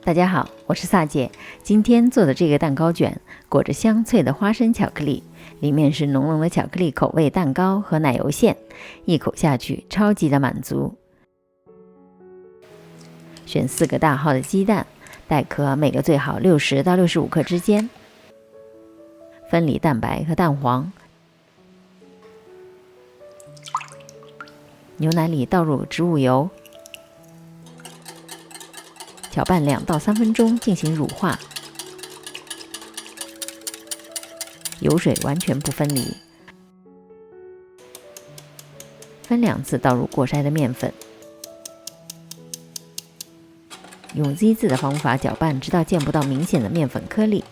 大家好，我是萨姐。今天做的这个蛋糕卷裹着香脆的花生巧克力，里面是浓浓的巧克力口味蛋糕和奶油馅，一口下去超级的满足。选4个大号的鸡蛋，带壳，每个最好60到65克之间。分离蛋白和蛋黄，牛奶里倒入植物油，搅拌2到3分钟进行乳化，油水完全不分离。分2次倒入过筛的面粉，用 Z 字的方法搅拌，直到见不到明显的面粉颗粒。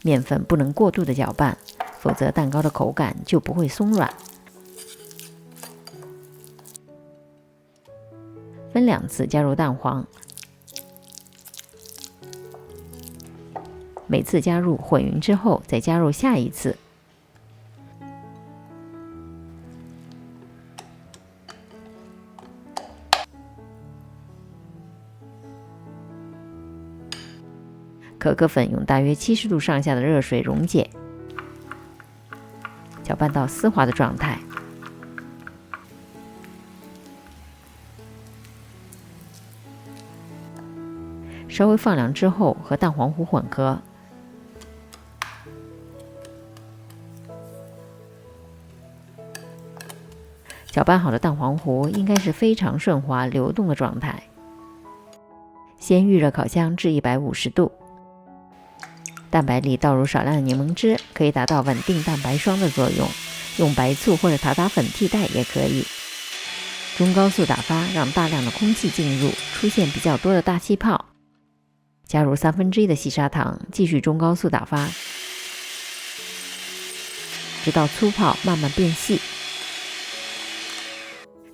面粉不能过度的搅拌，否则蛋糕的口感就不会松软。分2次加入蛋黄，每次加入混匀之后，再加入下一次。可可粉用大约70度上下的热水溶解，搅拌到丝滑的状态。稍微放凉之后，和蛋黄糊混合。搅拌好的蛋黄糊应该是非常顺滑流动的状态。先预热烤箱至150度。蛋白里倒入少量的柠檬汁，可以达到稳定蛋白霜的作用，用白醋或者塔塔粉替代也可以。中高速打发，让大量的空气进入，出现比较多的大气泡。加入1/3的细砂糖，继续中高速打发，直到粗泡慢慢变细。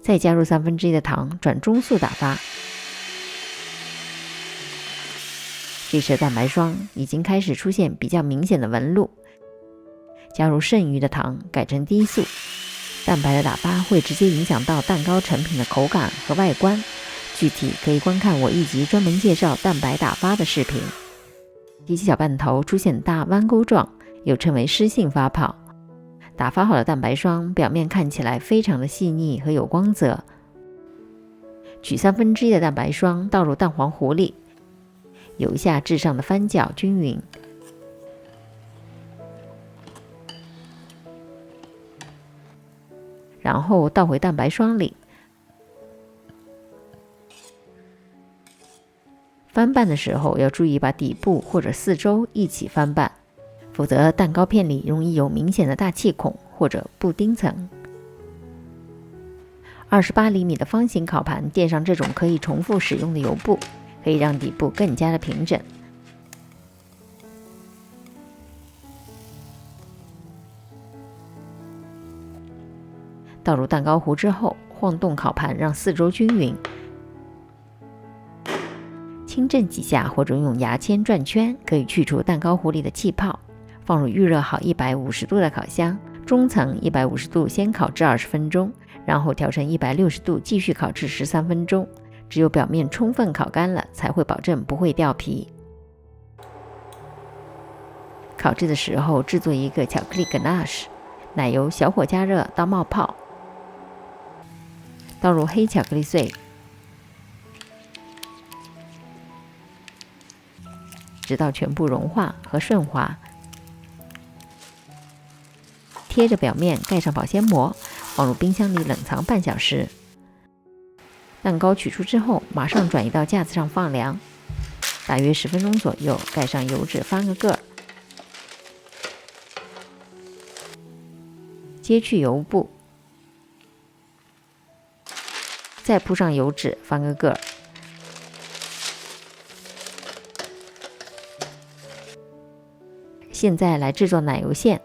再加入1/3的糖，转中速打发。这时蛋白霜已经开始出现比较明显的纹路，加入剩余的糖，改成低速。蛋白的打发会直接影响到蛋糕成品的口感和外观，具体可以观看我一集专门介绍蛋白打发的视频。机器搅拌头出现大弯钩状，又称为湿性发泡。打发好的蛋白霜表面看起来非常的细腻和有光泽。取1/3的蛋白霜倒入蛋黄糊里，由下至上的翻搅均匀，然后倒回蛋白霜里。翻拌的时候要注意把底部或者四周一起翻拌，否则蛋糕片里容易有明显的大气孔或者布丁层。28厘米的方形烤盘垫上这种可以重复使用的油布，可以让底部更加的平整。倒入蛋糕糊之后，晃动烤盘让四周均匀，轻震几下或者用牙签转圈，可以去除蛋糕糊里的气泡。放入预热好150度的烤箱，中层150度先烤至20分钟，然后调成160度继续烤至13分钟。只有表面充分烤干了，才会保证不会掉皮。烤制的时候制作一个巧克力 ganache， 奶油小火加热到冒泡，倒入黑巧克力碎，直到全部融化和顺滑。贴着表面盖上保鲜膜，放入冰箱里冷藏半小时。蛋糕取出之后，马上转移到架子上放凉，大约10分钟左右，盖上油纸翻个个儿，揭去油布，再铺上油纸翻个个儿。现在来制作奶油馅，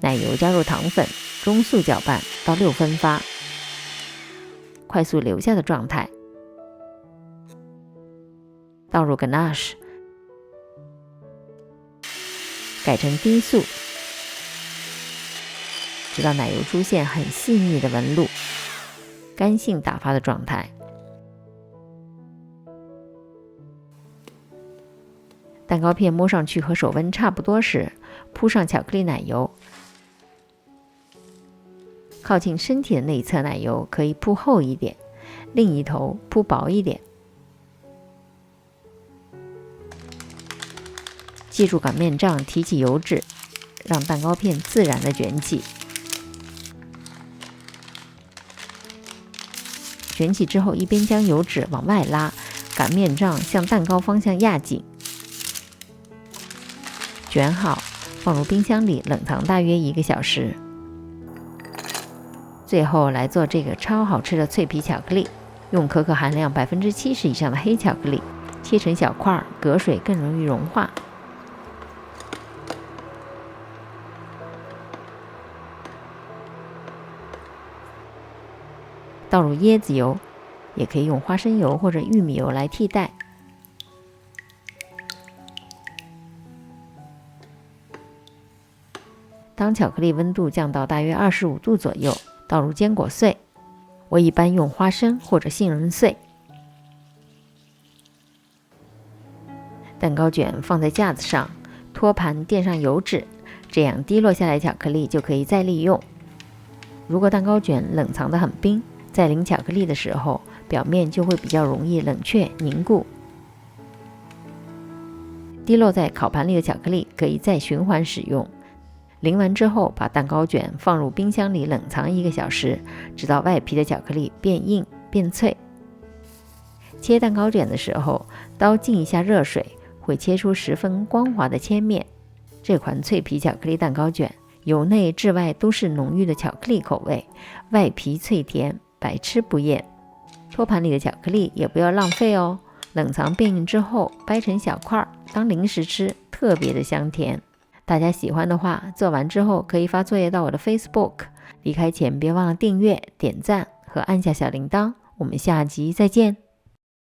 奶油加入糖粉，中速搅拌到6分发，快速留下的状态。倒入 ganache， 改成低速，直到奶油出现很细腻的纹路，干性打发的状态。蛋糕片摸上去和手温差不多时，铺上巧克力奶油，靠近身体的那一侧奶油可以铺厚一点，另一头铺薄一点。记住擀面杖提起油脂，让蛋糕片自然的卷起。卷起之后，一边将油脂往外拉，擀面杖向蛋糕方向压紧。卷好，放入冰箱里冷藏大约1个小时。最后来做这个超好吃的脆皮巧克力，用可可含量70%以上的黑巧克力，切成小块，隔水更容易融化。倒入椰子油，也可以用花生油或者玉米油来替代。当巧克力温度降到大约25度左右，倒入坚果碎，我一般用花生或者杏仁碎。蛋糕卷放在架子上，托盘垫上油纸，这样滴落下来巧克力就可以再利用。如果蛋糕卷冷藏得很冰，在淋巧克力的时候，表面就会比较容易冷却凝固。滴落在烤盘里的巧克力可以再循环使用。淋完之后，把蛋糕卷放入冰箱里冷藏1个小时，直到外皮的巧克力变硬变脆。切蛋糕卷的时候，刀浸一下热水，会切出十分光滑的切面。这款脆皮巧克力蛋糕卷，由内至外都是浓郁的巧克力口味，外皮脆甜，百吃不厌。托盘里的巧克力也不要浪费哦，冷藏变硬之后，掰成小块当零食吃，特别的香甜。大家喜欢的话，做完之后可以发作业到我的 Facebook。 离开前别忘了订阅、点赞和按下小铃铛。我们下集再见。